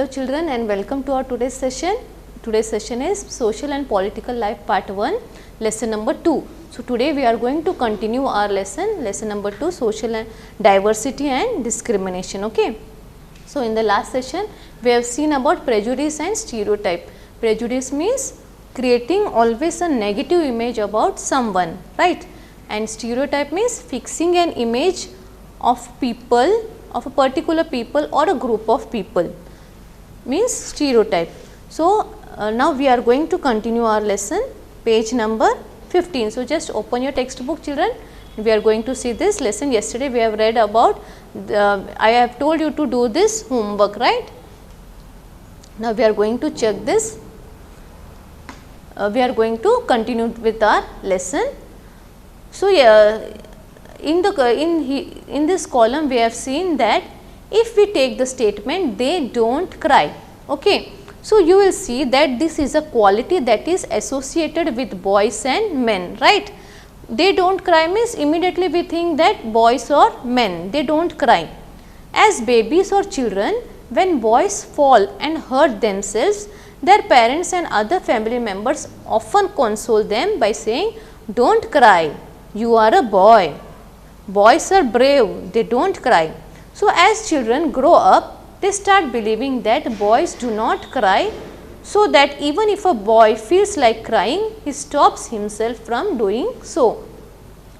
children, and welcome to our today's session. Today's session is Social and Political Life Part 1, lesson number 2. So, today we are going to continue our lesson number 2, Social and Diversity and Discrimination. Okay. So, in the last session we have seen about prejudice and stereotype. Prejudice means creating always a negative image about someone, right? And stereotype means fixing an image of people, of a particular people or a group of people, means stereotype. So, now we are going to continue our lesson, page number 15. So, just open your textbook, children. We are going to see this lesson. Yesterday we have read about, I have told you to do this homework, right? Now we are going to check this. We are going to continue with our lesson. So, in this column we have seen that if we take the statement they don't cry, okay. So, you will see that this is a quality that is associated with boys and men, right. They don't cry means immediately we think that boys or men, they don't cry. As babies or children, when boys fall and hurt themselves, their parents and other family members often console them by saying, "Don't cry, you are a boy. Boys are brave, they don't cry." So, as children grow up, they start believing that boys do not cry, so that even if a boy feels like crying, he stops himself from doing so.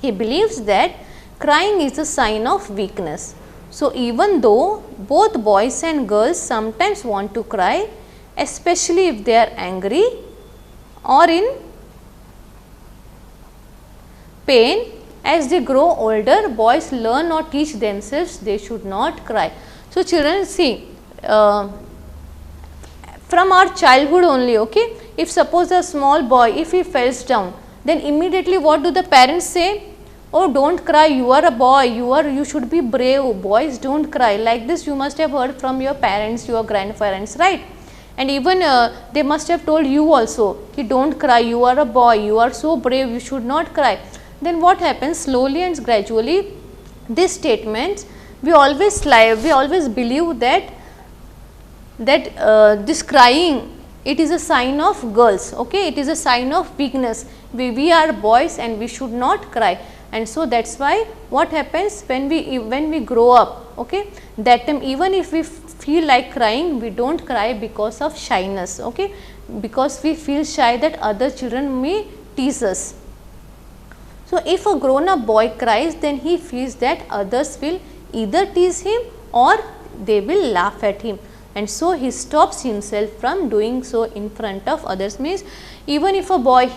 He believes that crying is a sign of weakness. So, even though both boys and girls sometimes want to cry, especially if they are angry or in pain, as they grow older, boys learn or teach themselves they should not cry. So, children, see, from our childhood only, okay, if suppose a small boy, if he falls down, then immediately what do the parents say? "Oh, don't cry, you are a boy, you should be brave, boys don't cry." Like this you must have heard from your parents, your grandparents, right? And even they must have told you also, "Don't cry, you are a boy, you are so brave, you should not cry." Then what happens? Slowly and gradually, these statements, we always believe that this crying, it is a sign of girls, okay, it is a sign of weakness. We are boys and we should not cry. And so that is why what happens when we grow up, okay, that time even if we feel like crying, we don't cry because of shyness, okay, because we feel shy that other children may tease us. So, if a grown up boy cries, then he feels that others will either tease him or they will laugh at him, and so he stops himself from doing so in front of others. Means even if a boy,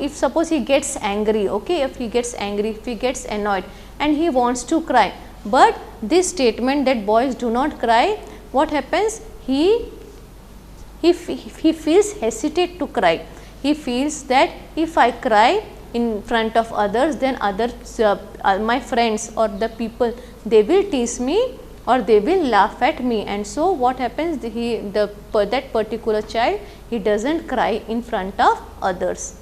if suppose he gets angry, okay, if he gets angry, if he gets annoyed and he wants to cry, but this statement that boys do not cry, what happens? He feels hesitate to cry. He feels that if I cry in front of others, then my friends or the people, they will tease me or they will laugh at me, and so what happens? That particular child, he doesn't cry in front of others.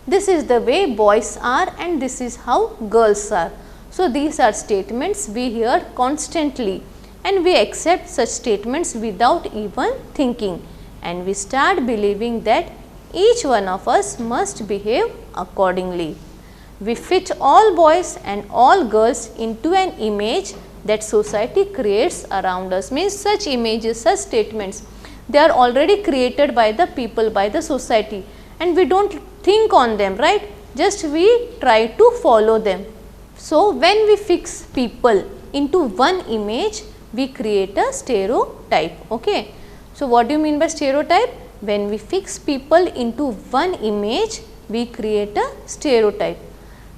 This is the way boys are and this is how girls are. So, these are statements we hear constantly and we accept such statements without even thinking, and we start believing that each one of us must behave accordingly. We fit all boys and all girls into an image that society creates around us. Means such images, such statements, they are already created by the people, by the society, and we don't think on them, right? Just we try to follow them. So, when we fix people into one image, we create a stereotype, okay. So, what do you mean by stereotype? When we fix people into one image, we create a stereotype.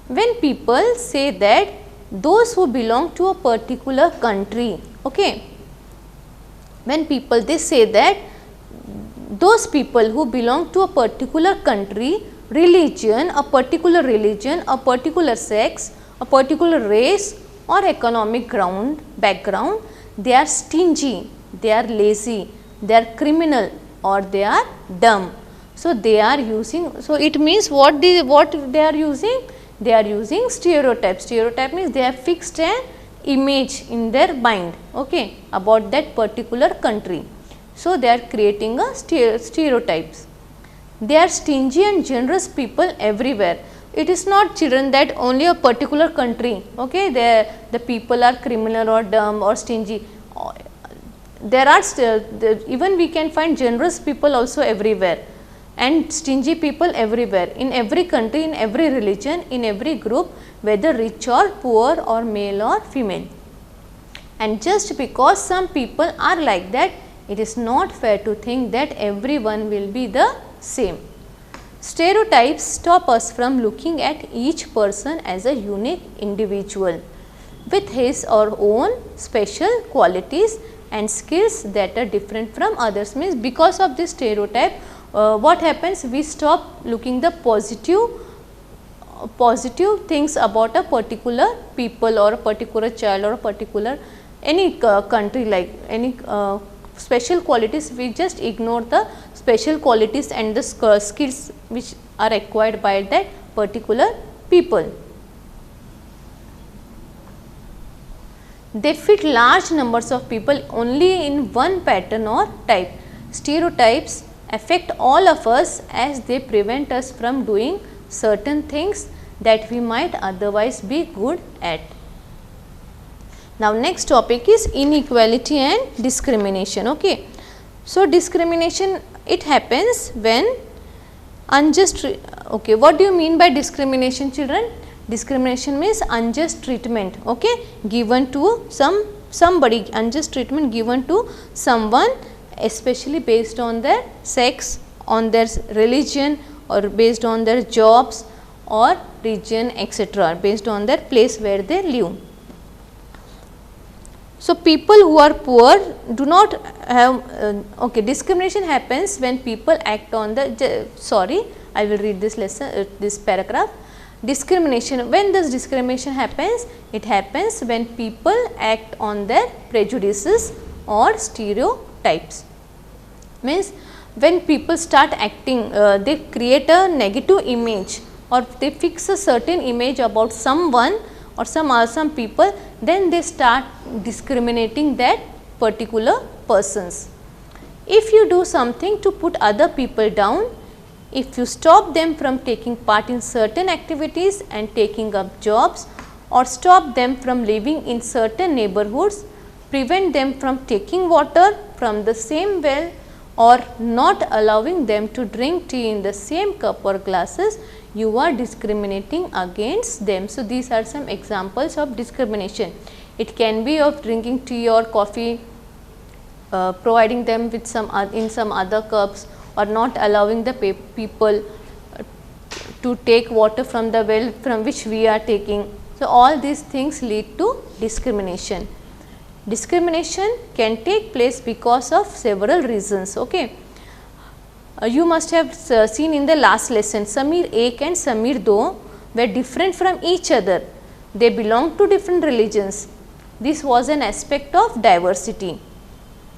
When people say that those who belong to a particular country, okay, when people they say that those people who belong to a particular country, religion, a particular sex, a particular race or economic background, they are stingy, they are lazy, they are criminal or they are dumb. So, they are using, so it means what they are using? They are using stereotype. Stereotype means they have fixed an image in their mind, okay, about that particular country. So, they are creating a stereotypes. They are stingy and generous people everywhere. It is not, children, that only a particular country, okay, the people are criminal or dumb or stingy. There are even we can find generous people also everywhere and stingy people everywhere, in every country, in every religion, in every group, whether rich or poor or male or female. And just because some people are like that, it is not fair to think that everyone will be the same. Stereotypes stop us from looking at each person as a unique individual with his or own special qualities and skills that are different from others. Means because of this stereotype, what happens, we stop looking the positive things about a particular people or a particular child or a particular any country, like any special qualities. We just ignore the special qualities and the skills which are acquired by that particular people. They fit large numbers of people only in one pattern or type. Stereotypes affect all of us as they prevent us from doing certain things that we might otherwise be good at. Now, next topic is inequality and discrimination. Okay. So, discrimination, it happens when unjust, okay, what do you mean by discrimination, children? Discrimination means unjust treatment, okay, given to somebody, unjust treatment given to someone, especially based on their sex, on their religion, or based on their jobs or region, etc., based on their place where they live. So, people who are poor do not have, okay, discrimination happens when people act on the, sorry, I will read this lesson, this paragraph. Discrimination, when this discrimination happens? It happens when people act on their prejudices or stereotypes. Means when people start acting, they create a negative image or they fix a certain image about someone or some people, then they start discriminating that particular persons. If you do something to put other people down, if you stop them from taking part in certain activities and taking up jobs, or stop them from living in certain neighborhoods, prevent them from taking water from the same well, or not allowing them to drink tea in the same cup or glasses, you are discriminating against them. So, these are some examples of discrimination. It can be of drinking tea or coffee, providing them with in some other cups, or not allowing the people to take water from the well from which we are taking. So, all these things lead to discrimination. Discrimination can take place because of several reasons. Okay. You must have seen in the last lesson, Samir Ek and Samir Do were different from each other. They belonged to different religions. This was an aspect of diversity.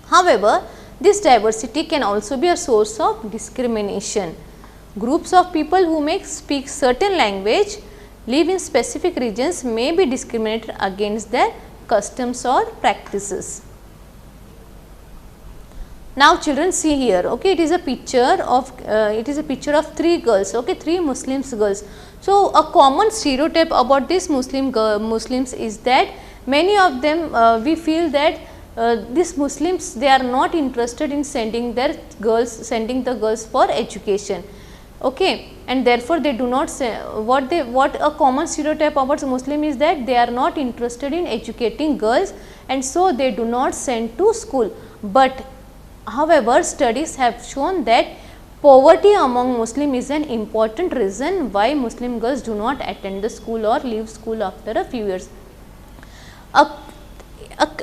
However, this diversity can also be a source of discrimination. Groups of people who may speak certain language, live in specific regions, may be discriminated against their customs or practices. Now, children, see here, okay, it is a picture of three girls, okay, three Muslims girls. So, a common stereotype about these Muslims is that many of them we feel that these Muslims, they are not interested in sending the girls for education, okay, and therefore they do not say what a common stereotype about Muslim is that they are not interested in educating girls, and so they do not send to school. But however, studies have shown that poverty among Muslims is an important reason why Muslim girls do not attend the school or leave school after a few years.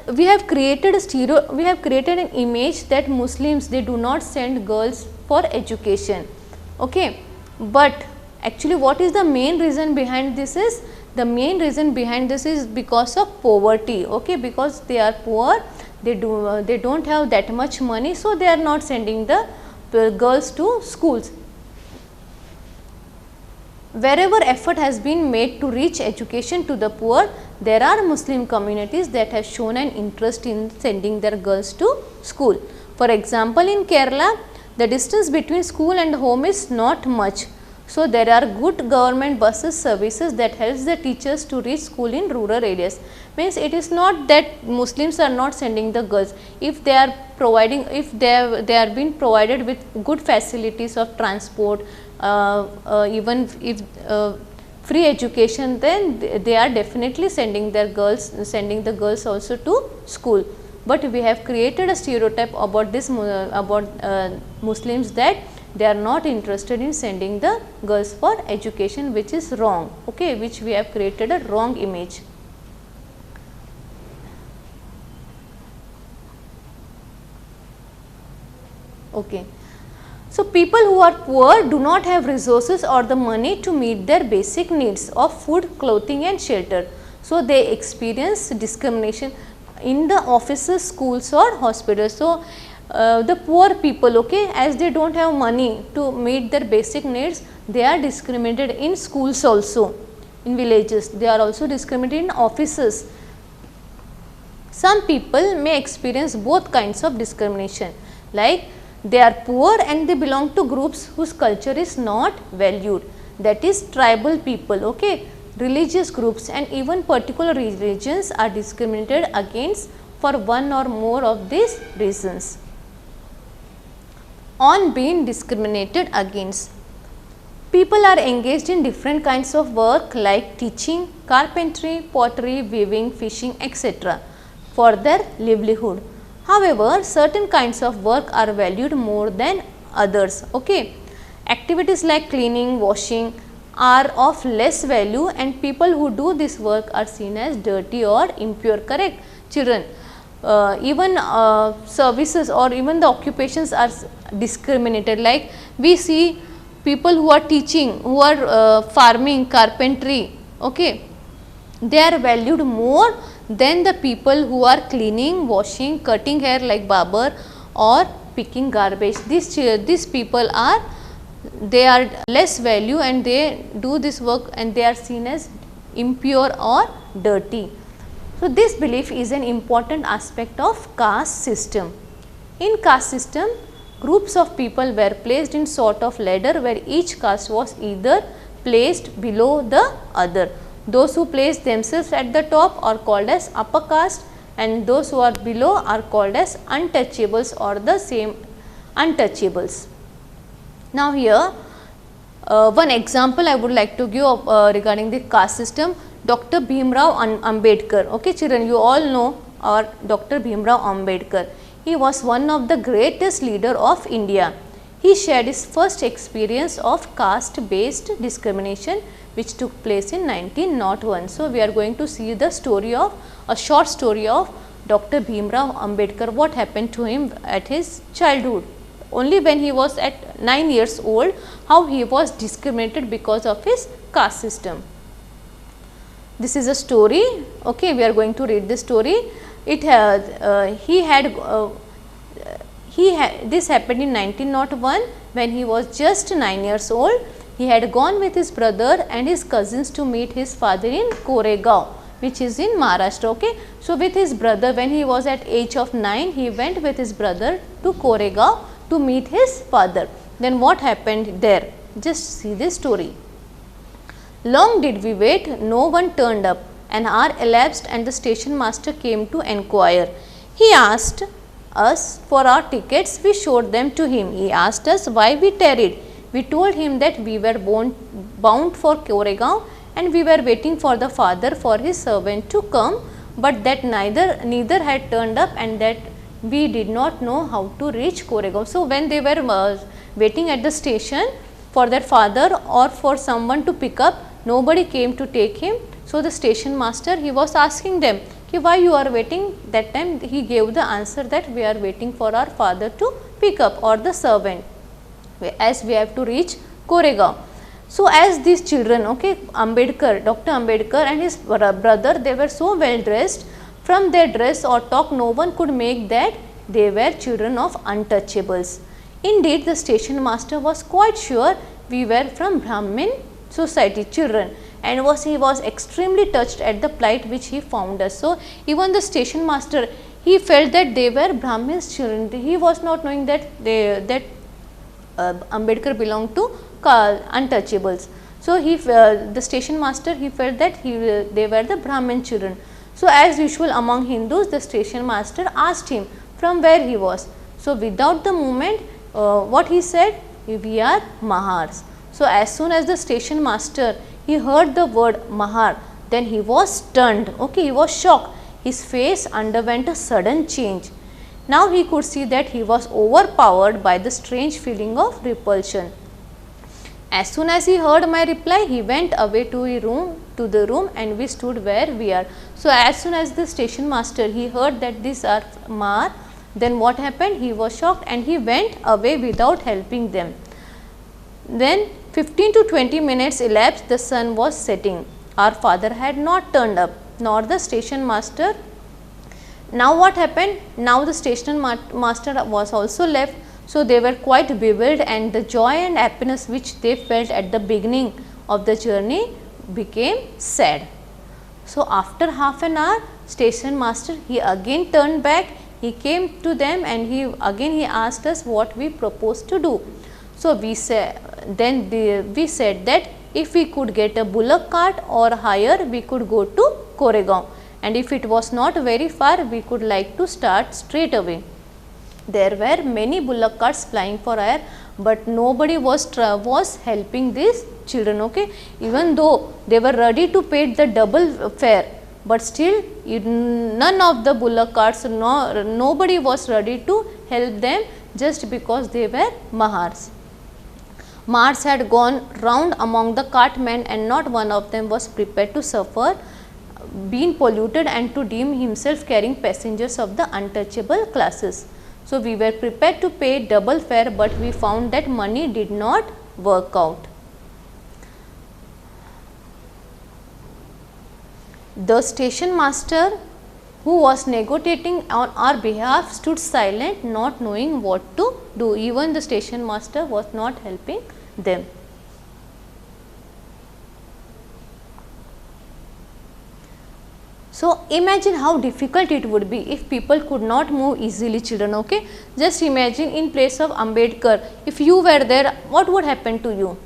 We have created an image that Muslims, they do not send girls for education, okay. But actually, what is the main reason behind this is? The main reason behind this is because of poverty, okay, because they are poor, they don't have that much money, so they are not sending the girls to schools. Wherever effort has been made to reach education to the poor, there are Muslim communities that have shown an interest in sending their girls to school. For example, in Kerala, the distance between school and home is not much. So, there are good government buses services that helps the teachers to reach school in rural areas. Means it is not that Muslims are not sending the girls. If they are providing, if they are being provided with good facilities of transport, even if free education, then they are definitely sending the girls also to school. But we have created a stereotype about this Muslims, that they are not interested in sending the girls for education, which is wrong, okay, which we have created a wrong image. Okay. So, people who are poor do not have resources or the money to meet their basic needs of food, clothing and shelter. So, they experience discrimination in the offices, schools or hospitals. So, the poor people, okay, as they do not have money to meet their basic needs, they are discriminated in schools also, in villages, they are also discriminated in offices. Some people may experience both kinds of discrimination, like they are poor and they belong to groups whose culture is not valued, that is tribal people, okay, religious groups and even particular religions are discriminated against for one or more of these reasons. On being discriminated against, people are engaged in different kinds of work like teaching, carpentry, pottery, weaving, fishing, etc. for their livelihood. However, certain kinds of work are valued more than others. Okay. Activities like cleaning, washing are of less value and people who do this work are seen as dirty or impure, correct children? Even services or even the occupations are discriminated, like we see people who are teaching, who are farming, carpentry, okay, they are valued more than the people who are cleaning, washing, cutting hair like barber or picking garbage. These people are, they are less value and they do this work and they are seen as impure or dirty. So, this belief is an important aspect of caste system. In caste system, groups of people were placed in sort of ladder where each caste was either placed below the other. Those who place themselves at the top are called as upper caste and those who are below are called as untouchables or the same untouchables. Now, here one example I would like to give regarding the caste system. Dr. Bhimrao Ambedkar, okay children, you all know our Dr. Bhimrao Ambedkar. He was one of the greatest leader of India. He shared his first experience of caste based discrimination which took place in 1901. So, we are going to see the story of, a short story of Dr. Bhimrao Ambedkar, what happened to him at his childhood. Only when he was at 9 years old, how he was discriminated because of his caste system. This is a story, okay, we are going to read this story. This happened in 1901 when he was just 9 years old. He had gone with his brother and his cousins to meet his father in Koregaon, which is in Maharashtra, okay. So, with his brother, when he was at age of 9, he went with his brother to Koregaon to meet his father. Then what happened there? Just see this story. Long did we wait, no one turned up. An hour elapsed and the station master came to enquire. He asked us for our tickets, we showed them to him. He asked us why we tarried. We told him that we were bound for Koregaon and we were waiting for the father for his servant to come, but that neither had turned up and that we did not know how to reach Koregaon. So, when they were waiting at the station for their father or for someone to pick up, nobody came to take him. So, the station master, he was asking them, why you are waiting? That time he gave the answer that we are waiting for our father to pick up or the servant, as we have to reach Koregaon. So, as these children, okay, Ambedkar, Dr. Ambedkar and his brother, they were so well dressed, from their dress or talk no one could make that they were children of untouchables. Indeed, the station master was quite sure we were from Brahmin society children and he was extremely touched at the plight which he found us. So, even the station master, he felt that they were Brahmins children. He was not knowing that Ambedkar belonged to untouchables. So, the station master, he felt that they were the Brahmin children. So, as usual among Hindus, the station master asked him from where he was. So, without the movement, what he said, we are Mahars. So, as soon as the station master, he heard the word Mahar, then he was stunned, okay, he was shocked. His face underwent a sudden change. Now, he could see that he was overpowered by the strange feeling of repulsion. As soon as he heard my reply, he went away to the room and we stood where we are. So, as soon as the station master, he heard that these are Mahar, then what happened? He was shocked and he went away without helping them. Then 15 to 20 minutes elapsed, the sun was setting. Our father had not turned up, nor the station master. Now what happened? Now the station master was also left. So, they were quite bewildered and the joy and happiness which they felt at the beginning of the journey became sad. So, after half an hour, station master, he again turned back, he came to them and he asked us what we proposed to do. So, we said that if we could get a bullock cart or hire, we could go to Koregaon, and if it was not very far, we could like to start straight away. There were many bullock carts flying for air, but nobody was helping these children, okay. Even though they were ready to pay the double fare, but still none of the bullock carts, nobody was ready to help them just because they were Mahars. Mahars had gone round among the cartmen and not one of them was prepared to suffer being polluted and to deem himself carrying passengers of the untouchable classes. So, we were prepared to pay double fare, but we found that money did not work out. The station master, who was negotiating on our behalf, stood silent, not knowing what to do. Even the station master was not helping them. So, imagine how difficult it would be if people could not move easily, children, okay. Just imagine in place of Ambedkar, if you were there, what would happen to you?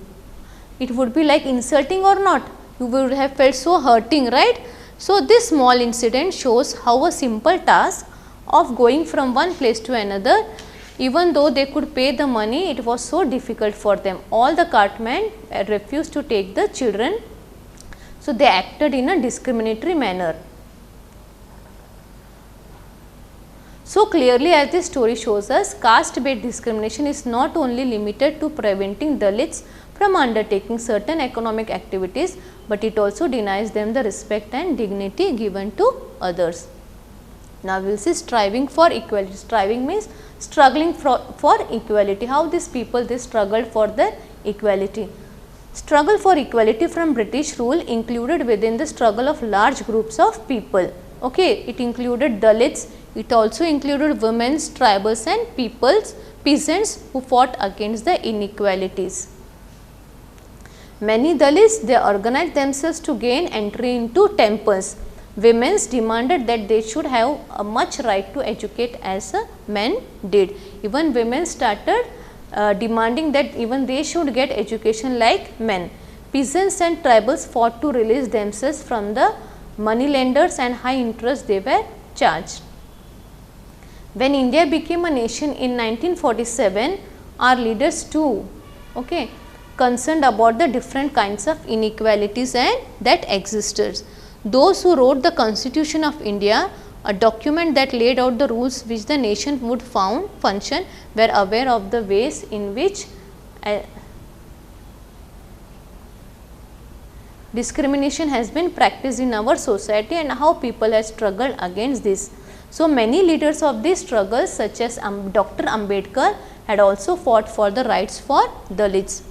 It would be like insulting or not? You would have felt so hurting, right? So, this small incident shows how a simple task of going from one place to another, even though they could pay the money, it was so difficult for them. All the cartmen refused to take the children. So, they acted in a discriminatory manner. So, clearly as this story shows us, caste based discrimination is not only limited to preventing Dalits from undertaking certain economic activities, but it also denies them the respect and dignity given to others. Now, we will see striving for equality. Striving means struggling for equality. How these people, they struggled for their equality. Struggle for equality from British rule included within the struggle of large groups of people. Okay, it included Dalits, it also included women, tribals and peasants who fought against the inequalities. Many Dalits, they organized themselves to gain entry into temples. Women demanded that they should have a much right to educate as men did. Even women started demanding that even they should get education like men. Peasants and tribals fought to release themselves from the money lenders and high interest they were charged. When India became a nation in 1947, our leaders too, okay, concerned about the different kinds of inequalities and that existed. Those who wrote the Constitution of India, a document that laid out the rules which the nation would function, were aware of the ways in which discrimination has been practiced in our society and how people have struggled against this. So, many leaders of these struggles such as Dr. Ambedkar had also fought for the rights for Dalits.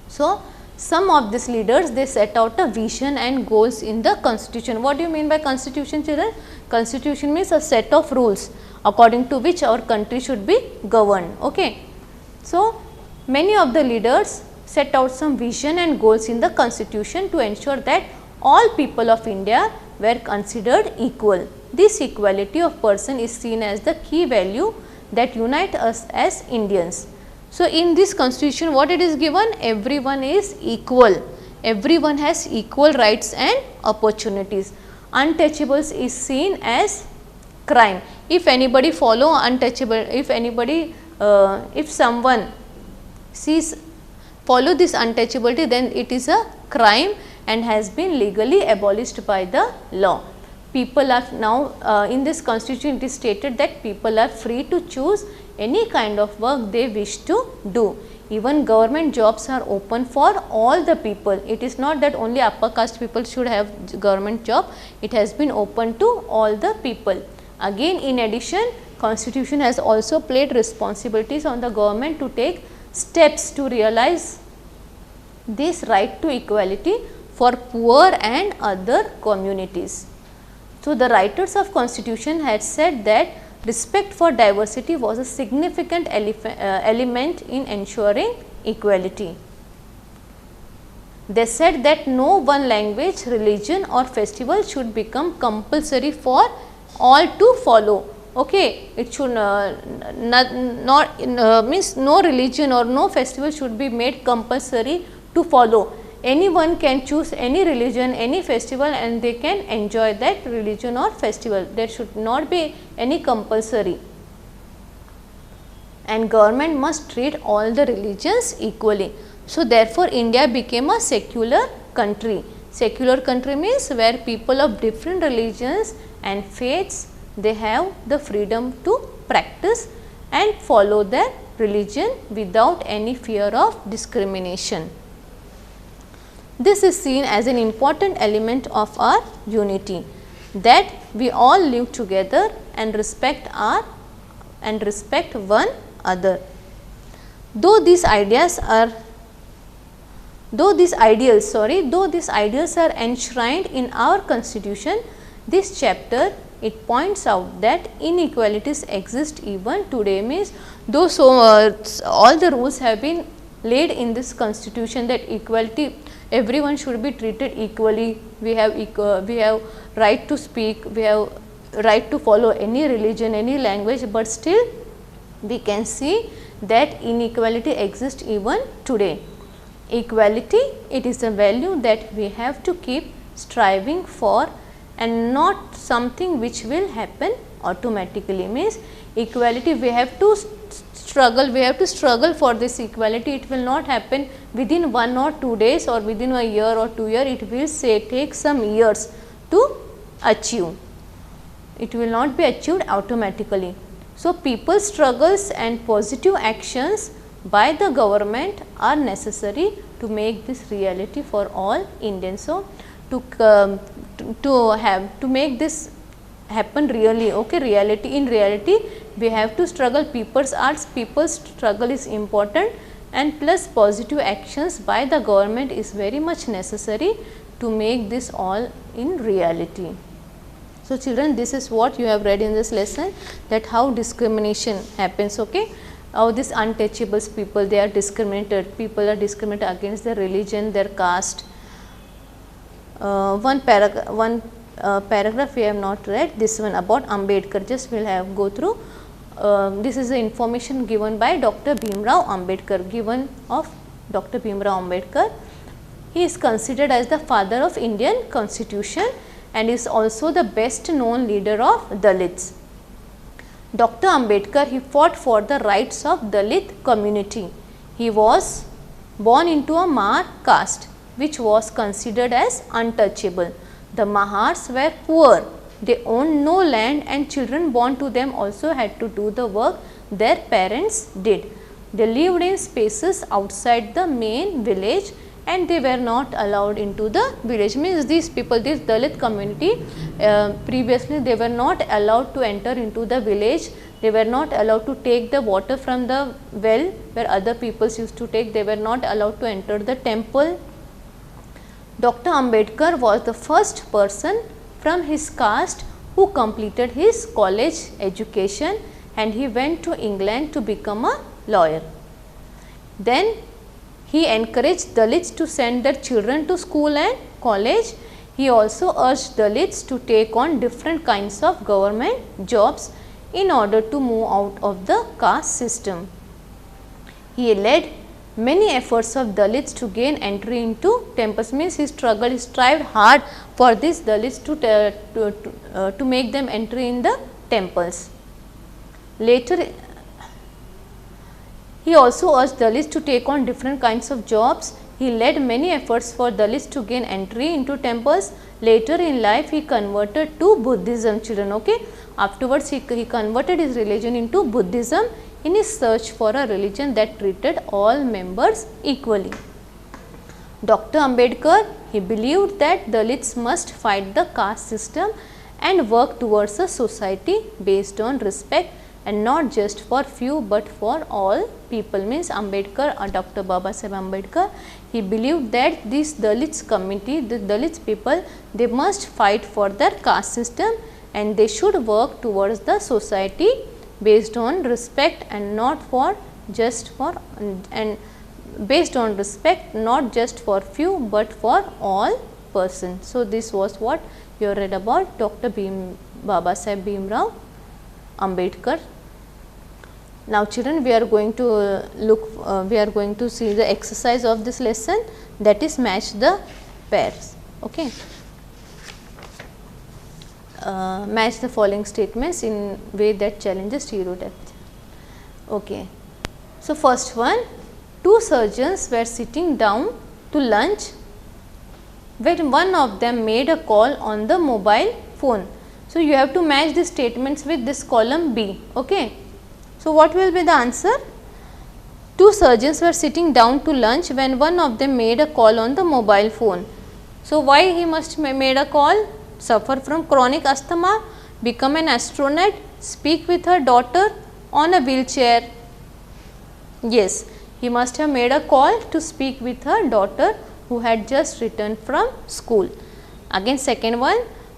So, some of these leaders, they set out a vision and goals in the constitution. What do you mean by constitution, children? Constitution means a set of rules according to which our country should be governed. Okay. So, many of the leaders set out some vision and goals in the constitution to ensure that all people of India were considered equal. This equality of person is seen as the key value that unite us as Indians. So, in this constitution what it is given? Everyone is equal, everyone has equal rights and opportunities. Untouchables is seen as crime. If anybody follow untouchable, if someone follow this untouchability, then it is a crime and has been legally abolished by the law. People are now in this constitution it is stated that people are free to choose any kind of work they wish to do. Even government jobs are open for all the people. It is not that only upper caste people should have government job, it has been open to all the people. Again, in addition, constitution has also placed responsibilities on the government to take steps to realize this right to equality for poor and other communities. So, the writers of constitution had said that respect for diversity was a significant element in ensuring equality. They said that no one language, religion or festival should become compulsory for all to follow. Okay, it should means no religion or no festival should be made compulsory to follow. Anyone can choose any religion, any festival, and they can enjoy that religion or festival. There should not be any compulsory, and government must treat all the religions equally. So, therefore, India became a secular country. Secular country means where people of different religions and faiths, they have the freedom to practice and follow their religion without any fear of discrimination. This is seen as an important element of our unity, that we all live together and respect one other. Though these ideals are enshrined in our constitution, this chapter it points out that inequalities exist even today. Means though all the rules have been laid in this constitution that equality, everyone should be treated equally, we have right to speak, we have right to follow any religion, any language, but still we can see that inequality exists even today. Equality, it is a value that we have to keep striving for and not something which will happen automatically. Means equality, we have to struggle for this equality. It will not happen within 1 or 2 days or within a year or 2 years. It will take some years to achieve. It will not be achieved automatically. So, people's struggles and positive actions by the government are necessary to make this reality for all Indians. So, to make this happen really, okay, in reality we have to struggle. People's struggle is important, and plus positive actions by the government is very much necessary to make this all in reality. So, children, this is what you have read in this lesson, that how discrimination happens, okay. How these untouchables people, they are discriminated, people are discriminated against their religion, their caste. One paragraph we have not read, this one about Ambedkar, just we will have go through. This is the information given by Dr. Bhimrao Ambedkar, given of Dr. Bhimrao Ambedkar. He is considered as the father of Indian constitution and is also the best known leader of Dalits. Dr. Ambedkar, he fought for the rights of Dalit community. He was born into a Mahar caste which was considered as untouchable. The Mahars were poor, they owned no land, and children born to them also had to do the work their parents did. They lived in spaces outside the main village and they were not allowed into the village. Means these people, this Dalit community, previously they were not allowed to enter into the village, they were not allowed to take the water from the well where other peoples used to take, they were not allowed to enter the temple. Dr. Ambedkar was the first person from his caste who completed his college education, and he went to England to become a lawyer. Then He encouraged Dalits to send their children to school and college. He also urged Dalits to take on different kinds of government jobs in order to move out of the caste system. He led many efforts of Dalits to gain entry into temples. Means he struggled, he strived hard for these Dalits to make them entry in the temples. Later, he also urged Dalits to take on different kinds of jobs. He led many efforts for Dalits to gain entry into temples. Later in life, he converted to Buddhism, children. Okay. Afterwards, he converted his religion into Buddhism in his search for a religion that treated all members equally. Dr. Ambedkar, he believed that Dalits must fight the caste system and work towards a society based on respect and not just for few but for all people. Means Ambedkar, Dr. Babasaheb Ambedkar, he believed that this Dalits community, the Dalits people, they must fight for their caste system and they should work towards the society based on respect and not for just for and based on respect not just for few but for all persons. So, this was what you read about Dr. Babasaheb Bhimrao Ambedkar. Now, children, we are going to we are going to see the exercise of this lesson, that is match the pairs. Okay. Match the following statements in way that challenges stereotypes. Okay. So, first one, two surgeons were sitting down to lunch when one of them made a call on the mobile phone. So, you have to match the statements with this column B. Okay. So, what will be the answer? Two surgeons were sitting down to lunch when one of them made a call on the mobile phone. So, why he must made a call? Suffer from chronic asthma, become an astronaut, speak with her daughter on a wheelchair. Yes, he must have made a call to speak with her daughter who had just returned from school. Again, second one,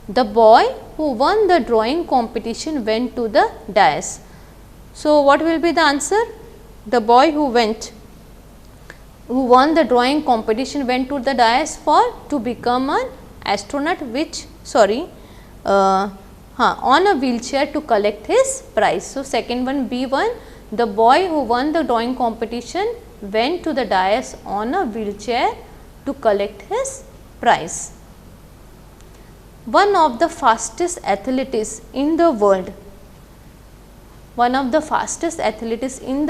the boy who won the drawing competition went to the dais. So, what will be the answer? The boy who won the drawing competition went to the dais to become an astronaut, on a wheelchair to collect his prize. So, second one B1, the boy who won the drawing competition went to the dais on a wheelchair to collect his prize. One of the fastest athletes in the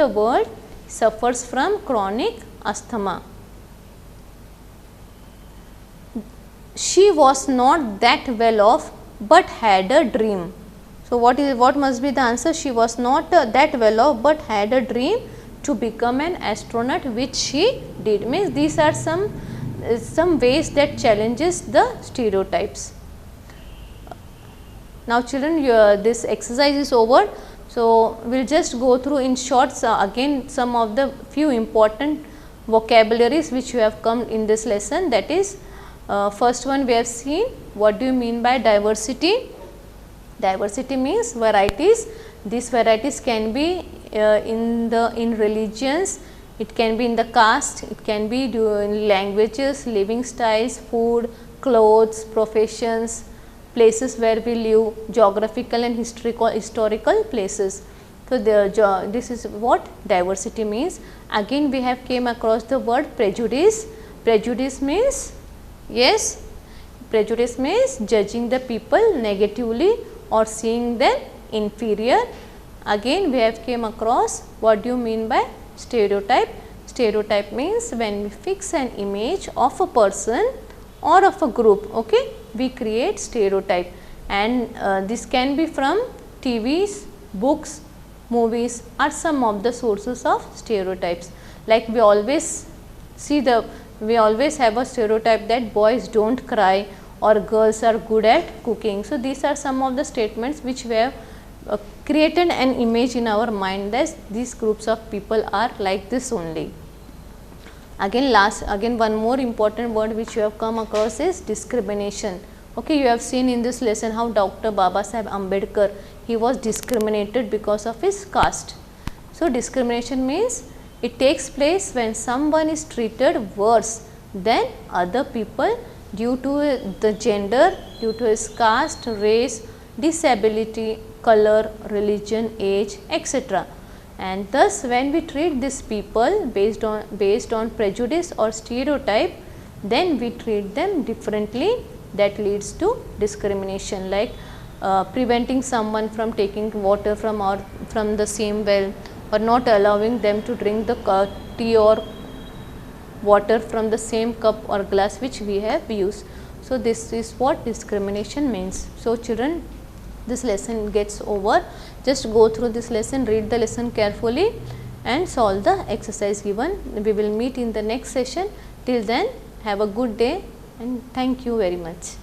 world, suffers from chronic asthma. She was not that well off but had a dream. So, what must be the answer? She was not that well off but had a dream to become an astronaut, which she did. Means these are some ways that challenges the stereotypes. Now, children, this exercise is over. So, we will just go through in short again some of the few important vocabularies which you have come in this lesson. That is, first one we have seen, what do you mean by diversity? Diversity means varieties. These varieties can be in religions, it can be in the caste, it can be in languages, living styles, food, clothes, professions, places where we live, geographical and historical places. So, this is what diversity means. Again, we have came across the word prejudice. Prejudice means, yes, prejudice means judging the people negatively or seeing them inferior. Again, we have came across what do you mean by stereotype. Stereotype means when we fix an image of a person or of a group, okay, we create stereotype, and this can be from TVs, books, movies are some of the sources of stereotypes. Like we always have a stereotype that boys don't cry or girls are good at cooking. So, these are some of the statements which we have created an image in our mind that these groups of people are like this only. Again one more important word which you have come across is discrimination. Okay, you have seen in this lesson how Dr. Babasaheb Ambedkar, he was discriminated because of his caste. So, discrimination means It takes place when someone is treated worse than other people due to the gender, due to his caste, race, disability, color, religion, age, etc. And thus when we treat these people based on prejudice or stereotype, then we treat them differently, that leads to discrimination, like preventing someone from taking water from the same well, or not allowing them to drink the tea or water from the same cup or glass which we have used. So this is what discrimination means. So children, this lesson gets over. Just go through this lesson, read the lesson carefully and solve the exercise given. We will meet in the next session. Till then, have a good day and thank you very much.